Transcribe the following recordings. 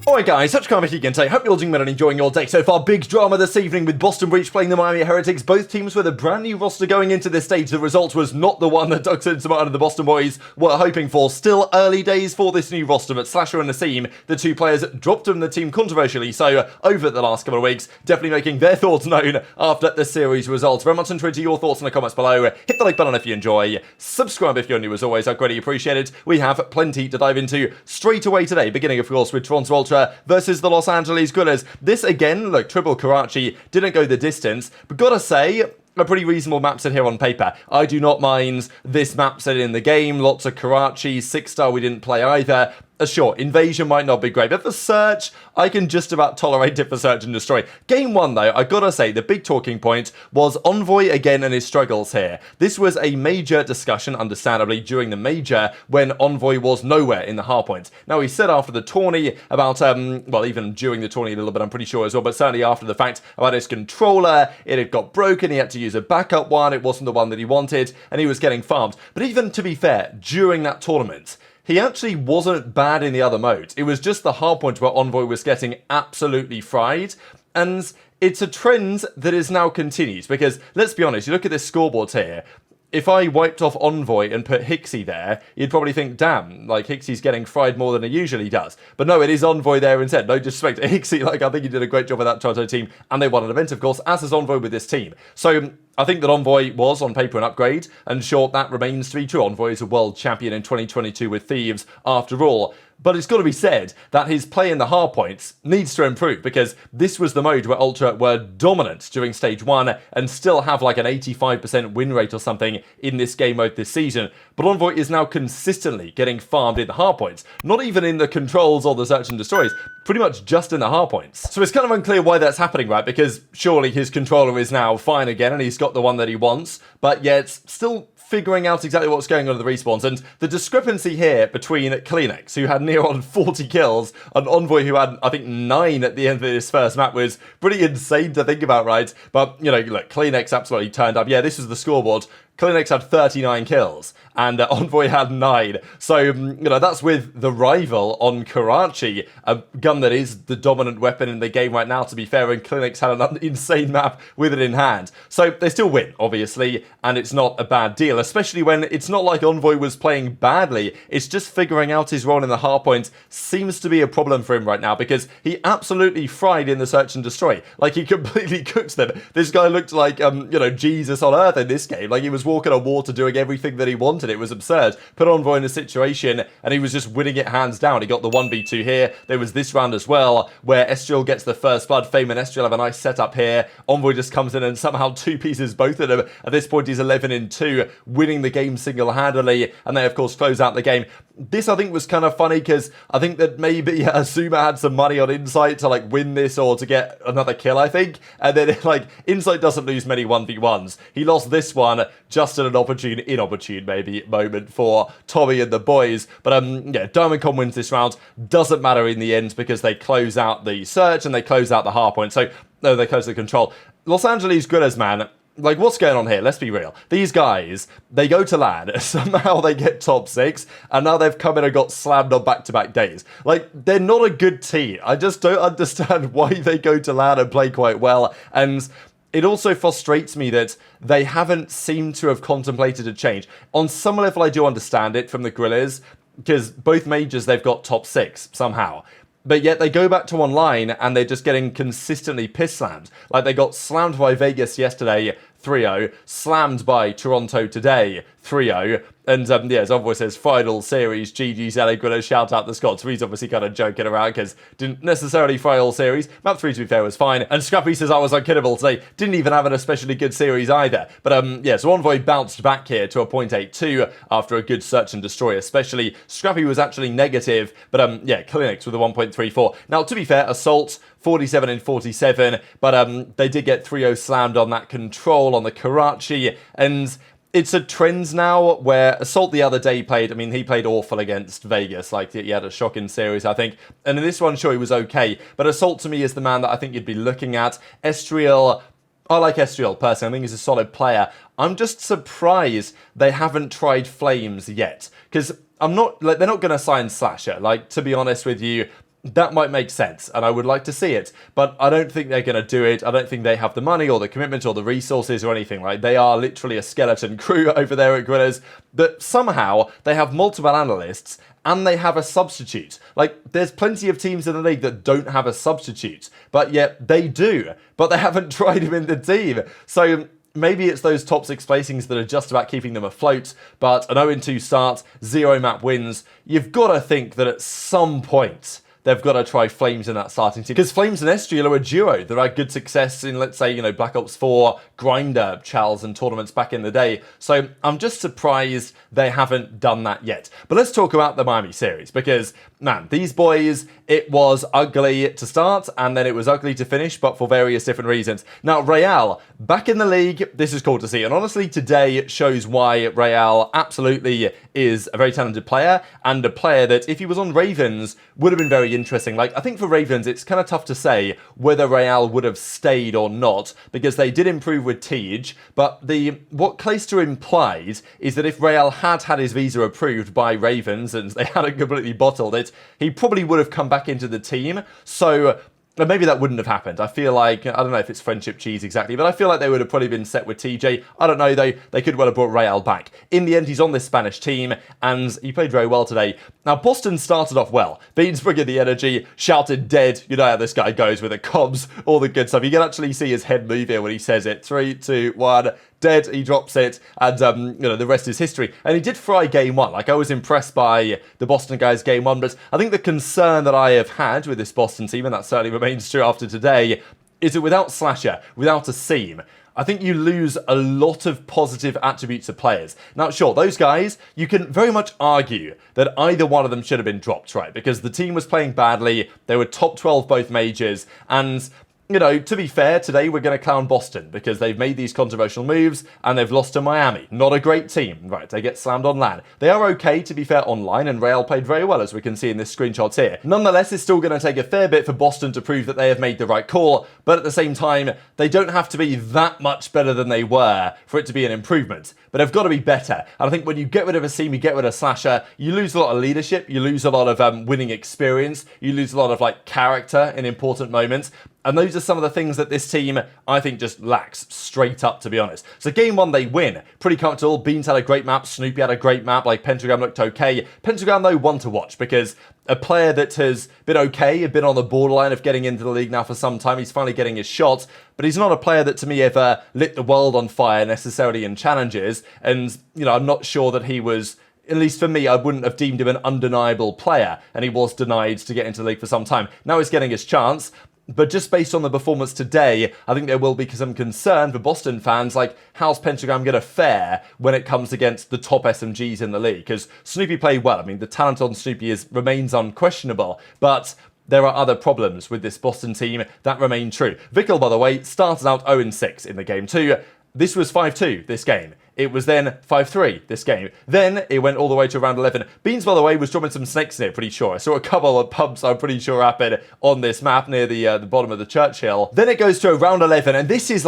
Alright guys, such kind of you can say. Hope you're all doing well and enjoying your day so far. Big drama this evening with Boston Breach playing the Miami Heretics. Both teams with a brand new roster going into this stage. The result was not the one that Dougson and the Boston boys were hoping for. Still early days for this new roster, but SlasheR and Asim, the two players, dropped from the team controversially. So over the last couple of weeks, definitely making their thoughts known after the series results. Very much enjoyed your thoughts in the comments below. Hit the like button if you enjoy. Subscribe if you're new as always. I'd greatly appreciate it. We have plenty to dive into straight away today, beginning of course with Toronto Ultra versus the Los Angeles Gunners. This again, look, triple Karachi didn't go the distance, but gotta say, a pretty reasonable map set here on paper. I do not mind this map set in the game. Lots of Karachi, 6-star we didn't play either. Sure, invasion might not be great, but for search, I can just about tolerate it for search and destroy. Game 1 though, I gotta say, the big talking point was Envoy again and his struggles here. This was a major discussion, understandably, during the major, when Envoy was nowhere in the hardpoint. Now, he said after the tourney about, well, even during the tourney a little bit, I'm pretty sure as well, but certainly after the fact about his controller, it had got broken, he had to use a backup one, it wasn't the one that he wanted, and he was getting farmed. But even, to be fair, during that tournament, he actually wasn't bad in the other modes. It was just the hardpoint where Envoy was getting absolutely fried. And it's a trend that is now continued. Because, let's be honest, you look at this scoreboard here. If I wiped off Envoy and put HyDra there, you'd probably think, damn, like HyDra's getting fried more than he usually does. But no, it is Envoy there instead. No disrespect to HyDra, like I think he did a great job with that Toronto team, and they won an event, of course, as is Envoy with this team. So I think that Envoy was, on paper, an upgrade, and sure, that remains to be true. Envoy is a world champion in 2022 with Thieves, after all. But it's got to be said that his play in the hardpoints needs to improve, because this was the mode where Ultra were dominant during stage 1 and still have like an 85% win rate or something in this game mode this season. But Envoy is now consistently getting farmed in the hardpoints, not even in the controls or the search and destroys, pretty much just in the hardpoints. So it's kind of unclear why that's happening, right? Because surely his controller is now fine again and he's got the one that he wants, but yet still figuring out exactly what's going on in the respawns. And the discrepancy here between CleanX, who had near on 40 kills, and Envoy, who had, I think, 9 at the end of this first map, was pretty insane to think about, right? But, you know, look, CleanX absolutely turned up. Yeah, this is the scoreboard. CleanX had 39 kills, and Envoy had 9. So, you know, that's with the rival on Karachi, a gun that is the dominant weapon in the game right now, to be fair, and CleanX had an insane map with it in hand. So, they still win, obviously, and it's not a bad deal, especially when it's not like Envoy was playing badly. It's just figuring out his role in the hardpoint seems to be a problem for him right now, because he absolutely fried in the search and destroy. Like, he completely cooked them. This guy looked like, you know, Jesus on Earth in this game. Like, he was walking on water doing everything that he wanted. It was absurd. Put Envoy in a situation and he was just winning it hands down. He got the 1v2 here. There was this round as well where Estriel gets the first blood. Fame and Estriel have a nice setup here. Envoy just comes in and somehow two-pieces both of them. At this point he's 11-2, winning the game single-handedly, and they of course close out the game. This, I think, was kind of funny because I think that maybe Azuma had some money on Insight to like win this or to get another kill, I think. And then like Insight doesn't lose many 1v1s. He lost this one just at an inopportune maybe moment for Tommy and the boys. But yeah, DiamondCon wins this round. Doesn't matter in the end because they close out the search and they close out the hardpoint. So no, they close the control. Los Angeles Gunners, man. Like, what's going on here? Let's be real. These guys, they go to LAN, somehow they get top 6, and now they've come in and got slammed on back-to-back days. Like, they're not a good team. I just don't understand why they go to LAN and play quite well, and it also frustrates me that they haven't seemed to have contemplated a change. On some level, I do understand it from the Gorillas, because both majors, they've got top 6, somehow. But yet they go back to online and they're just getting consistently piss slammed. Like they got slammed by Vegas yesterday, 3-0, slammed by Toronto today, 3-0, and yeah, as Envoy says, final series, GG's LA Gunners, shout out the Scots. He's obviously kind of joking around because didn't necessarily final series. Map 3, to be fair, was fine. And Scrappy says I was unkillable today. Didn't even have an especially good series either. But yeah, so Envoy bounced back here to a 0.82 after a good search and destroy, especially. Scrappy was actually negative, but yeah, CleanX with a 1.34. Now, to be fair, Assault 47-47, but they did get 3-0 slammed on that control on the Karachi, and it's a trend now where Assault the other day played, I mean, he played awful against Vegas, like he had a shocking series, I think, and in this one, sure, he was okay, but Assault to me is the man that I think you'd be looking at. Estriel, I like Estriel personally, I think he's a solid player. I'm just surprised they haven't tried Flames yet, because I'm not, like, they're not going to sign SlasheR, like, to be honest with you. that might make sense, and I would like to see it, but I don't think they're going to do it. I don't think they have the money or the commitment or the resources or anything. Like, they are literally a skeleton crew over there at Gunners, that somehow they have multiple analysts and they have a substitute. Like, there's plenty of teams in the league that don't have a substitute, but yet they do, but they haven't tried him in the team. So maybe it's those top 6 placings that are just about keeping them afloat, but an 0-2 start, 0 map wins. You've got to think that at some point they've got to try Flames in that starting team. Because Flames and SGL are a duo that had good success in, let's say, you know, Black Ops 4, Grinder, Chals and tournaments back in the day. So I'm just surprised they haven't done that yet. But let's talk about the Miami series, because, man, these boys, it was ugly to start and then it was ugly to finish, but for various different reasons. Now, Real, back in the league, this is cool to see. And honestly, today shows why Real absolutely is a very talented player, and a player that, if he was on Ravens, would have been very interesting. Like, I think for Ravens, it's kind of tough to say whether Real would have stayed or not, because they did improve with Tej, but what Clayster implied is that if Real had his visa approved by Ravens and they hadn't completely bottled it, he probably would have come back into the team. So maybe that wouldn't have happened. I feel like, I don't know if it's friendship cheese exactly, but I feel like they would have probably been set with TJ. I don't know though, they could well have brought Real back. In the end, he's on this Spanish team, and he played very well today. Now, Boston started off well. Beans bringing the energy, shouted dead. You know how this guy goes with the comms, all the good stuff. You can actually see his head move here when he says it. 3, 2, 1... dead, he drops it, and you know, the rest is history. And he did fry game 1. Like, I was impressed by the Boston guys game 1, but I think the concern that I have had with this Boston team, and that certainly remains true after today, is that without SlasheR, without Asim, I think you lose a lot of positive attributes of players. Now, sure, those guys, you can very much argue that either one of them should have been dropped, right? Because the team was playing badly, they were top 12 both majors, and you know, to be fair, today we're going to clown Boston because they've made these controversial moves and they've lost to Miami. Not a great team. Right, they get slammed on LAN. They are okay, to be fair, online, and Real played very well, as we can see in this screenshot here. Nonetheless, it's still going to take a fair bit for Boston to prove that they have made the right call, but at the same time, they don't have to be that much better than they were for it to be an improvement. But they've got to be better. And I think when you get rid of Asim, you get rid of SlasheR, you lose a lot of leadership, you lose a lot of winning experience, you lose a lot of like character in important moments. And those are some of the things that this team, I think, just lacks straight up, to be honest. So game 1, they win. Pretty comfortable. Beans had a great map. Snoopy had a great map. Like, Pentagram looked okay. Pentagram, though, one to watch, because a player that has been okay, been on the borderline of getting into the league now for some time. He's finally getting his shot, but he's not a player that, to me, ever lit the world on fire necessarily in challenges. And, you know, I'm not sure that he was, at least for me, I wouldn't have deemed him an undeniable player, and he was denied to get into the league for some time. Now he's getting his chance. But just based on the performance today, I think there will be some concern for Boston fans, like, how's Pentagram going to fare when it comes against the top SMGs in the league? Because Snoopy played well. I mean, the talent on Snoopy remains unquestionable, but there are other problems with this Boston team that remain true. Vikul, by the way, started out 0-6 in the game 2. This was 5-2 this game. It was then 5-3 this game. Then it went all the way to round 11. Beans, by the way, was dropping some snakes in it, pretty sure. I saw a couple of pumps, I'm pretty sure, happened on this map near the bottom of the church hill. Then it goes to a round 11, and this is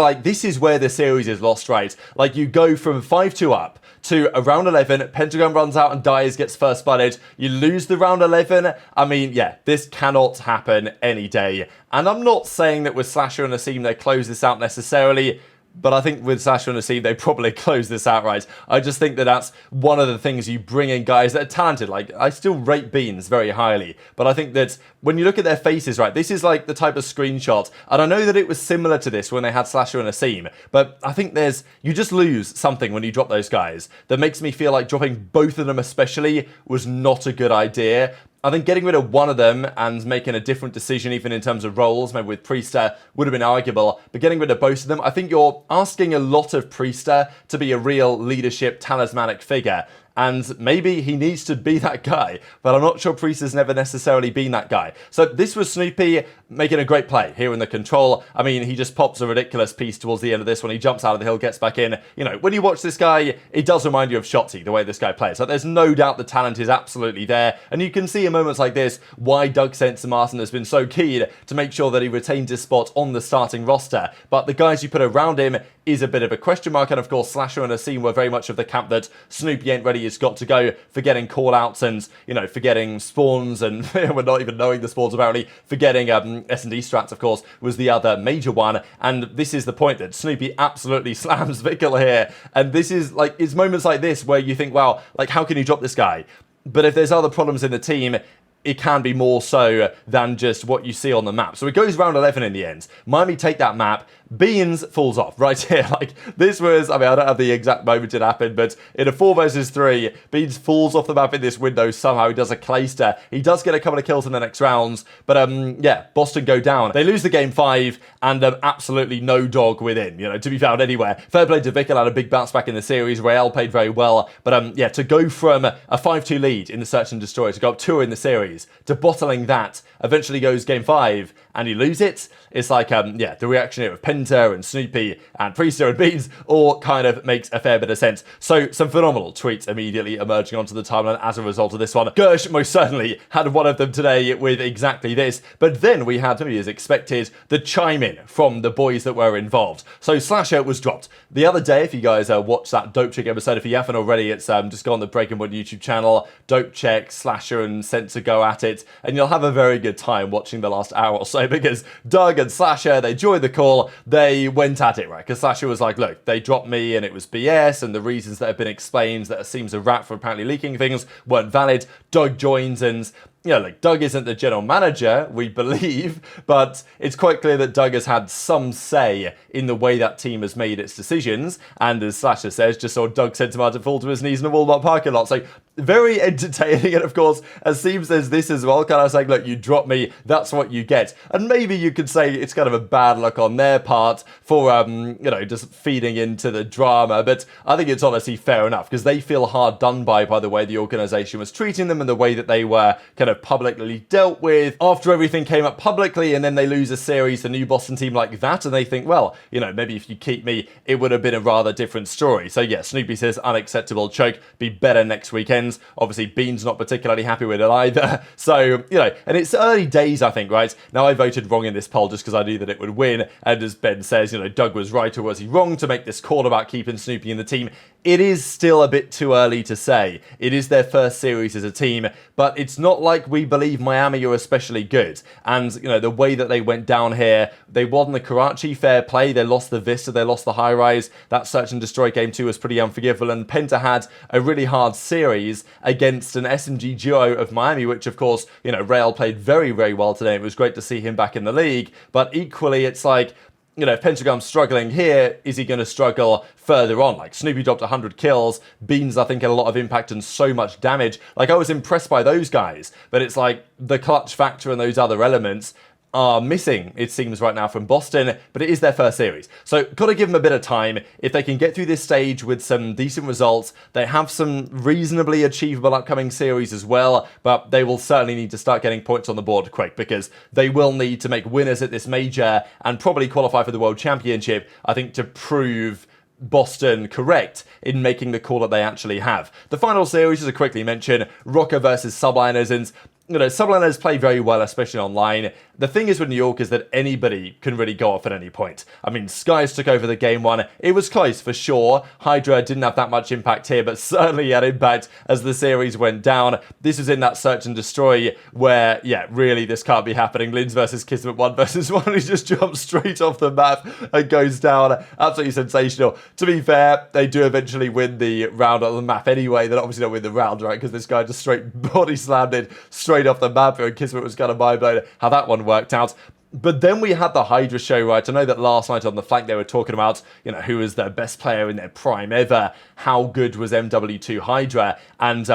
where the series is lost, right? Like, you go from 5-2 up to a round 11, Pentagram runs out and dies, gets first blooded. You lose the round 11. I mean, yeah, this cannot happen any day. And I'm not saying that with SlasheR and Asim they close this out necessarily, but I think with SlasheR and Asim, they probably close this outright. I just think that that's one of the things you bring in guys that are talented. Like, I still rate Beans very highly, but I think that when you look at their faces, right, this is like the type of screenshot, and I know that it was similar to this when they had SlasheR and Asim, but I think you just lose something when you drop those guys that makes me feel like dropping both of them especially was not a good idea. I think getting rid of one of them and making a different decision, even in terms of roles, maybe with Priestahh, would have been arguable. But getting rid of both of them, I think you're asking a lot of Priestahh to be a real leadership, talismanic figure. And maybe he needs to be that guy, but I'm not sure Priesthah's never necessarily been that guy. So this was Snoopy making a great play here in the control. I mean, he just pops a ridiculous piece towards the end of this when he jumps out of the hill, gets back in. You know, when you watch this guy, it does remind you of Shotzzy, the way this guy plays. Like, there's no doubt the talent is absolutely there. And you can see in moments like this why Doug Sense Martin has been so keen to make sure that he retains his spot on the starting roster. But the guys you put around him is a bit of a question mark. And of course, SlasheR and Asim were very much of the camp that Snoopy ain't ready it's got to go, forgetting call-outs and, you know, forgetting spawns, and we're not even knowing the spawns apparently, forgetting S&D strats, of course, was the other major one. And this is the point that Snoopy absolutely slams Vikul here. And this is, like, it's moments like this where you think, wow, like, how can you drop this guy? But if there's other problems in the team, it can be more so than just what you see on the map. So it goes round 11 in the end. Miami take that map. Beans falls off right here. Like, this was, I mean, I don't have the exact moment it happened, but in a 4 versus 3, Beans falls off the map in this window somehow. He does a clayster. He does get a couple of kills in the next rounds, but yeah, Boston go down. They lose the game 5, and absolutely no dog within, you know, to be found anywhere. Fair play to Vikul, had a big bounce back in the series. Rael played very well, but yeah, to go from a 5-2 lead in the Search and Destroy, to go up 2 in the series, to bottling that, eventually goes game 5, and you lose it. It's like, yeah, the reaction here of Penta and Snoopy and Priestahh and Beans all kind of makes a fair bit of sense. So some phenomenal tweets immediately emerging onto the timeline as a result of this one. Gersh most certainly had one of them today with exactly this. But then we had, maybe as expected, the chime in from the boys that were involved. So SlasheR was dropped. The other day, if you guys watched that Dope Check episode, if you haven't already, it's just go on the Breaking Point YouTube channel, Dope Check, SlasheR and Sent to go at it, and you'll have a very good time watching the last hour or so, because Doug and SlasheR, they joined the call, they went at it, right? Because SlasheR was like, look, they dropped me and it was BS, and the reasons that have been explained that seems a rap for apparently leaking things weren't valid. Doug joins and, you know, like, Doug isn't the general manager, we believe, but it's quite clear that Doug has had some say in the way that team has made its decisions. And as SlasheR says, just saw Doug sent him out to fall to his knees in a Walmart parking lot. So very entertaining. And of course, Asim says this as well, kind of saying, look, you drop me, that's what you get. And maybe you could say it's kind of a bad luck on their part for, you know, just feeding into the drama. But I think it's honestly fair enough, because they feel hard done by the way the organization was treating them and the way that they were kind of publicly dealt with after everything came up publicly. And then they lose a series, the new Boston team like that, and they think, well, you know, maybe if you keep me, it would have been a rather different story. So yeah, Snoopy says unacceptable choke, be better next weekend. Obviously, Bean's not particularly happy with it either. So, you know, and it's early days, I think, right? Now, I voted wrong in this poll just because I knew that it would win. And as Ben says, you know, Doug was right, or was he wrong to make this call about keeping Snoopy in the team? It is still a bit too early to say. It is their first series as a team, but it's not like we believe Miami are especially good. And, you know, the way that they went down here, they won the Karachi, fair play. They lost the Vista, they lost the High Rise. That Search and Destroy game 2 was pretty unforgivable. And Penta had a really hard series against an SMG duo of Miami, which, of course, you know, Rael played very, very well today. It was great to see him back in the league. But equally, it's like, you know, if Pentagram's struggling here, is he going to struggle further on? Like, Snoopy dropped 100 kills. Beans, I think, had a lot of impact and so much damage. Like, I was impressed by those guys. But it's like the clutch factor and those other elements are missing, it seems, right now from Boston, but it is their first series. So, gotta give them a bit of time. If they can get through this stage with some decent results, they have some reasonably achievable upcoming series as well, but they will certainly need to start getting points on the board quick, because they will need to make winners at this major and probably qualify for the World Championship, I think, to prove Boston correct in making the call that they actually have. The final series, just to quickly mention, Rocker versus Subliners, and you know, Subliners play very well, especially online. The thing is with New York is that anybody can really go off at any point. I mean, Skyz took over the game 1. It was close for sure. HyDra didn't have that much impact here, but certainly had impact as the series went down. This was in that Search and Destroy where, yeah, really this can't be happening. Lins versus Kismet 1 versus 1. He just jumps straight off the map and goes down. Absolutely sensational. To be fair, they do eventually win the round on the map anyway. They're obviously not win the round, right? Because this guy just straight body slammed it straight off the map, and Kismet was kind of mind-blown how that one worked out. But then we had the HyDra show, right? I know that last night on the flank they were talking about, you know, who was their best player in their prime ever, how good was MW2 HyDra, and,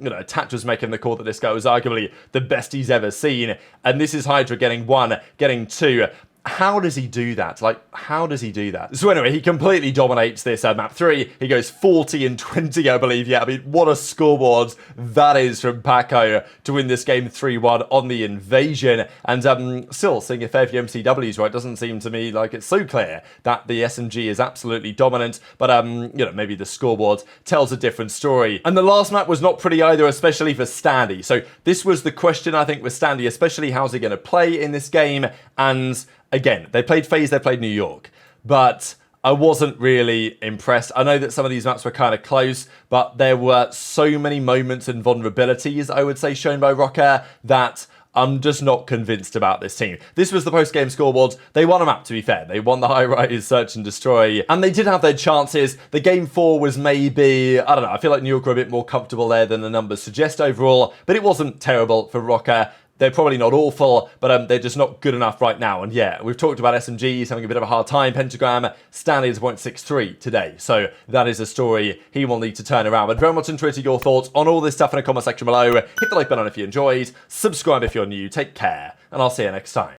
you know, Tat was making the call that this guy was arguably the best he's ever seen, and this is HyDra getting 1, getting 2. How does he do that? Like, how does he do that? So anyway, he completely dominates this map 3. He goes 40 and 20, I believe. Yeah, I mean, what a scoreboard that is from Paco to win this game 3-1 on the Invasion. And still seeing a fair few MCWs, right? Doesn't seem to me like it's so clear that the SMG is absolutely dominant. But, you know, maybe the scoreboard tells a different story. And the last map was not pretty either, especially for Standy. So this was the question, I think, with Standy, especially how's he going to play in this game. And again, they played FaZe, they played New York. But I wasn't really impressed. I know that some of these maps were kind of close, but there were so many moments and vulnerabilities, I would say, shown by ROKKR that I'm just not convinced about this team. This was the post-game scoreboard. They won a map, to be fair. They won the high rise, search and destroy, and they did have their chances. The game 4 was maybe, I don't know, I feel like New York were a bit more comfortable there than the numbers suggest overall, but it wasn't terrible for ROKKR. They're probably not awful, but they're just not good enough right now. And yeah, we've talked about SMGs having a bit of a hard time. Pentagram standing at 0.63 today. So that is a story he will need to turn around. But very much on Twitter, your thoughts on all this stuff in the comment section below. Hit the like button if you enjoyed. Subscribe if you're new. Take care. And I'll see you next time.